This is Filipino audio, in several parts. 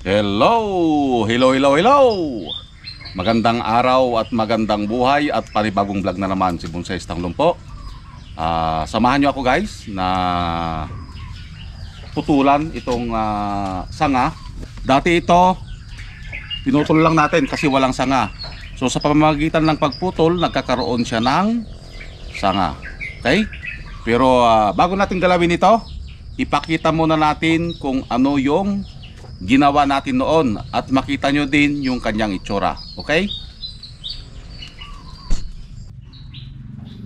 Hello! Hello, hello, hello! Magandang araw at magandang buhay at panibagong vlog na naman si Bonsai Tanglong. Samahan nyo ako guys na putulan itong sanga. Dati ito, pinutol lang natin kasi walang sanga. So sa pamamagitan ng pagputol, nagkakaroon siya ng sanga. Okay? Pero bago natin galawin ito, ipakita muna natin kung ano yung ginawa natin noon at makita nyo din yung kanyang itsura. Okay?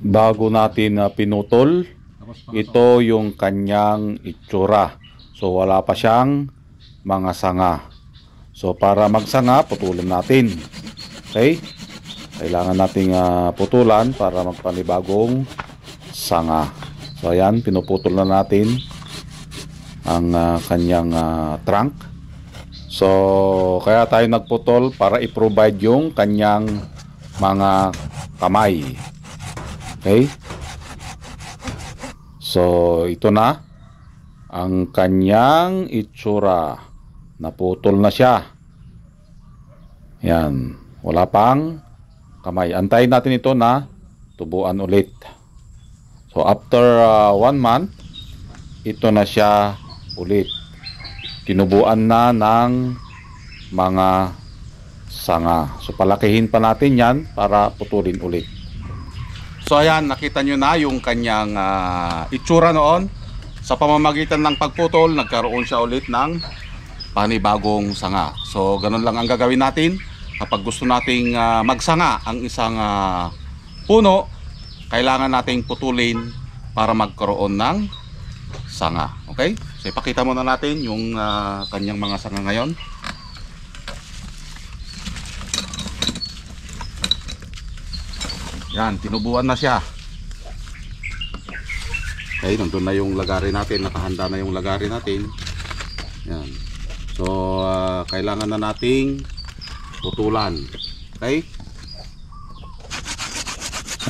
Bago natin pinutol, ito yung kanyang itsura. So wala pa siyang mga sanga. So para magsanga, putulan natin. Okay? Kailangan nating putulan para magpanibagong sanga. So ayan, pinuputol na natin ang kanyang trunk. So, kaya tayo nagputol para i-provide yung kanyang mga kamay. Okay? So, ito na ang kanyang itsura. Naputol na siya. Yan. Wala pang kamay. Antayin natin ito na tubuan ulit. So, after 1 month, ito na siya ulit. Tinubuan na ng mga sanga. So palakihin pa natin yan para putulin ulit. So ayan, nakita nyo na yung kanyang itsura noon. Sa pamamagitan ng pagputol, nagkaroon siya ulit ng panibagong sanga. So ganun lang ang gagawin natin. Kapag gusto nating magsanga ang isang puno, kailangan nating putulin para magkaroon ng sanga. Okay? So ipakita muna natin yung kanyang mga sanga ngayon. Yan, tinubuan na siya. Okay, nandun na yung lagari natin. Nakahanda na yung lagari natin. Yan. So kailangan na nating putulan. Okay?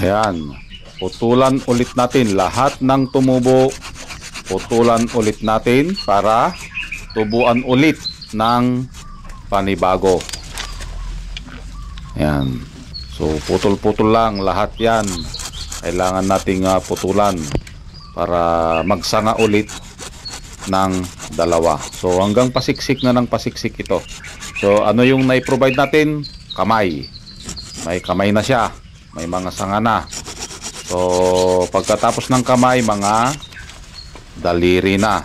Ayan. Putulan ulit natin lahat ng tumubo. Putulan ulit natin para tubuan ulit ng panibago. Yan. So putol-putol lang lahat yan. Kailangan nating putulan para magsanga ulit ng dalawa. So hanggang pasiksik na ng pasiksik ito. So ano yung nai-provide natin? Kamay. May kamay na siya. May mga sanga na. So pagkatapos ng kamay, mga daliri na.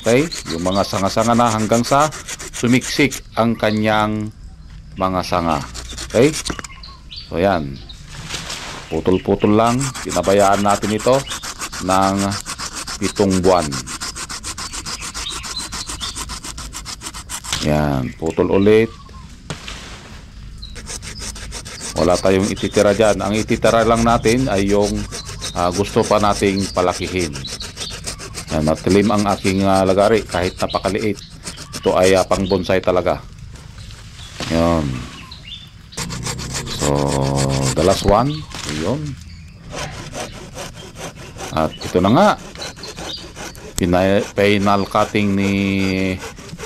Okay? Yung mga sanga-sanga na hanggang sa sumiksik ang kanyang mga sanga. Okay? So yan. Putol-putol lang. Pinabayaan natin ito ng 7 buwan. Yan. Putol ulit. Wala tayong ititira dyan. Ang ititira lang natin ay yung gusto pa nating palakihin. Yan, natilim ang aking lagari kahit napakaliit. Ito ay pang bonsai talaga. Yan. So, the last one. Yun. At ito na nga. Final cutting ni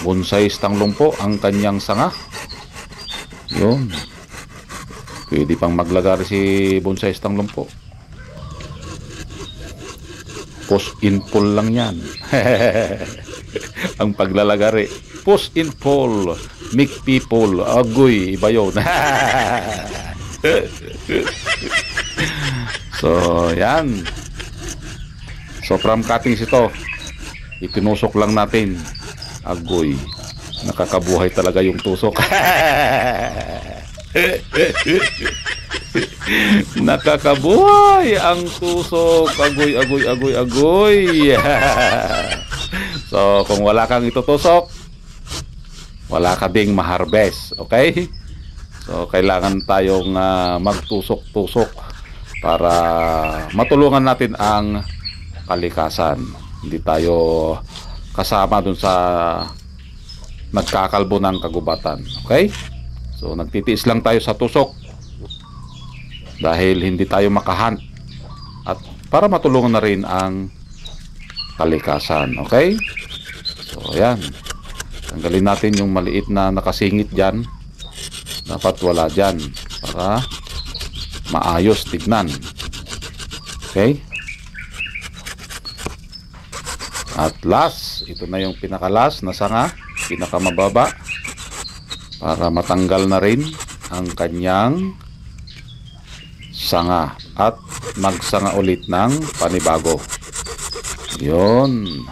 Bonsai Tanglong ang kanyang sanga. Yun. Pwede pang maglagari si Bonsai Tanglong. Push in pull lang yan. Ang paglalagari. Push in pull. Make people. Agoy. Iba yun. So, yan. So, from cuttings ito. Itinusok lang natin. Agoy. Nakakabuhay talaga yung tusok. Nakakabuhay ang tusok. Agoy, agoy, agoy, agoy. So kung wala kang itutusok, wala ka ding maharvest. Okay? So kailangan tayong magtusok-tusok para matulungan natin ang kalikasan. Hindi tayo kasama dun sa nagkakalbo ng kagubatan. Okay? So nagtitiis lang tayo sa tusok dahil hindi tayo makahunt at para matulungan na rin ang kalikasan. Okay? So ayan. Tanggalin natin yung maliit na nakasingit dyan. Dapat wala dyan para maayos tignan. Okay? At last, ito na yung pinakalas na sanga, pinakamababa, para matanggal na rin ang kanyang sanga at magsanga ulit ng panibago. Yun.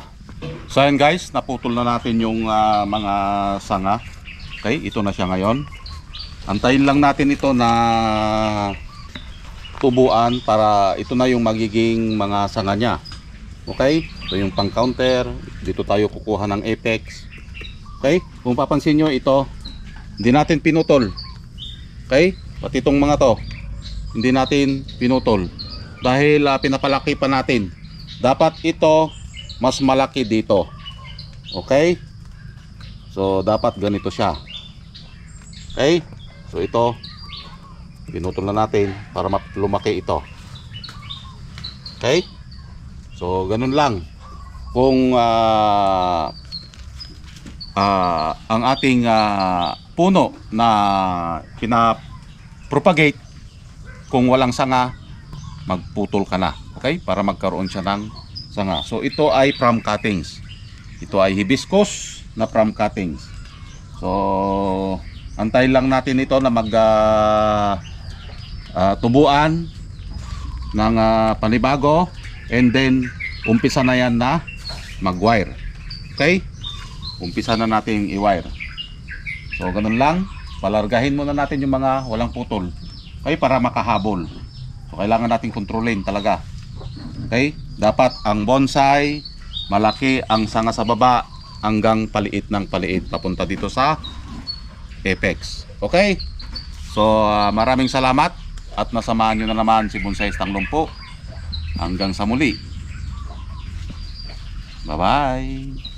So ayan guys, naputol na natin yung mga sanga. Okay, ito na siya ngayon. Antayin lang natin ito na tubuan para ito na yung magiging mga sanga niya. Okay, ito yung pang counter. Dito tayo kukuha ng apex. Okay, kung papansin nyo ito, hindi natin pinutol. Okay, pati itong mga to hindi natin pinutol dahil pinapalaki pa natin. Dapat ito mas malaki dito. Okay, so dapat ganito siya. Okay, so ito pinutol na natin para lumaki ito. Okay, so ganun lang. Kung ang ating puno na pinapropagate, kung walang sanga, magputol ka na. Okay, para magkaroon siya ng sanga. So ito ay from cuttings. Ito ay hibiscus na from cuttings. So antayin lang natin ito na mag tubuan ng panibago, and then umpisa na yan na mag-wire. Okay, umpisa na natin i-wire. So ganun lang, palargahin muna natin yung mga walang putol, okay, para makahabol. So kailangan natin kontrolin talaga. Okay, dapat ang bonsai malaki ang sanga sa baba hanggang paliit ng paliit papunta dito sa apex. Okay, so maraming salamat at nasamahan nyo na naman si Bonsaistang Lumpo. Hanggang sa muli. Bye bye.